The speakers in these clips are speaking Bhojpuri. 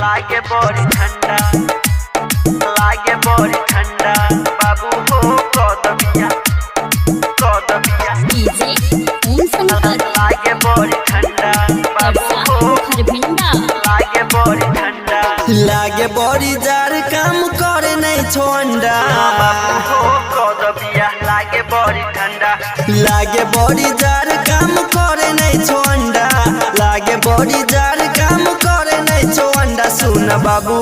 लागे बड़ी ठंडा, लागे बड़ी ठंडा बाबू हो कदबिया कदबिया डीजे ओम शंकर लागे बड़ी ठंडा बाबू हो खरभिंडा लागे बड़ी ठंडा लागे बड़ी जार काम करे नहीं छोंडा बाबू हो कदबिया लागे बड़ी ठंडा लागे बड़ी जार काम करे नहीं छोंडा लागे बड़ी जार काम करे नहीं छोंडा सुन बाबू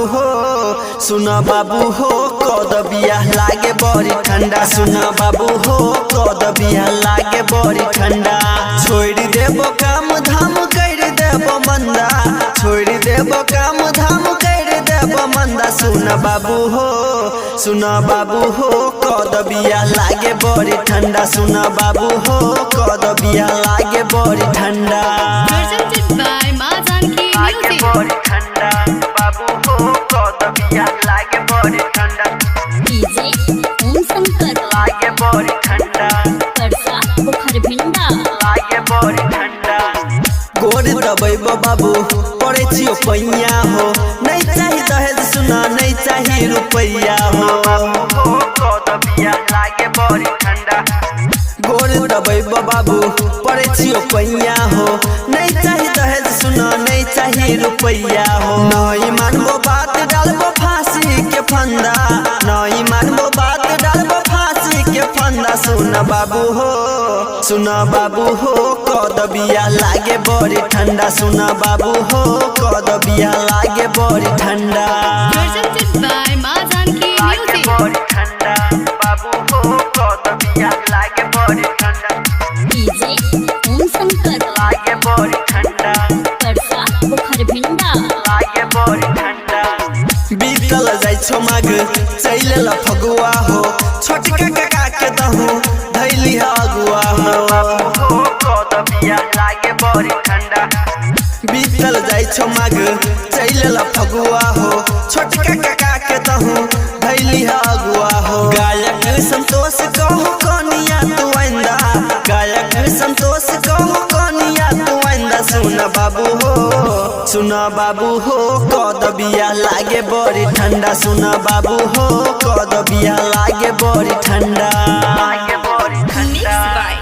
हो कदबिया लागे बड़ी ठंडा सुन बाबू हो कदबिया लागे बड़ी ठंडा छोड़ देबो काम धाम कर देबो मंदा छोड़ देबो काम धाम कर देबो मंदा सुन बाबू हो कदबिया लागे बड़ी ठंडा सुन बाबू हो कदबिया लागे बड़ी ठंडा presented by मां जानकी लागे म्यूजिक बड़ी ठंडा बाबू हो कदबिया लागे बड़ी ठंडा डीजे ओम शंकर लागे बड़ी ठंडा परसा खरभिंडा लागे बड़ी ठंडा गोर दबैबो बाबू पड़े छियो पैया हो नहीं चाही दहेज सुना नहीं चाही रुपैया हो हो कदबिया लागे बड़ी ठंडा गोर दबैबो बाबू पड़े छियो पैया हो नहीं चाही दहेज सुना नहीं चाही रुपैया हो नहीं मानबो बात डालबो फांसी के फंदा नहीं मानबो बात डालबो फांसी के फंदा सुन बाबू हो कदबिया लागे बड़ी ठंडा सुन बाबू हो कदबिया लागे बड़ी ठंडा presented by मां जानकी लागे म्यूजिक बड़ी ठंडा बाबू हो कदबिया लागे बड़ी ठंडा डीजे ओम शंकर लागे बड़ी ठंडा परसा खरभिंडा लागे बड़ी ठंडा बीतल जाय छो माग चैलेला फगुआ हो छोटका काका के दहू धैली अगुआ हो हो कदबिया लागे बड़ी ठंडा बीतल जाय छो माग चैलेला फगुआ हो छोटका काका के दहू धैली अगुआ हो गायक संतोष कहो कनिया तू आइंदा गायक संतोष कहो कनिया तू आइंदा सुन बाबू हो कदबिया लागे बड़ी ठंडा सुन बाबू हो कदबिया लागे बड़ी ठंडा।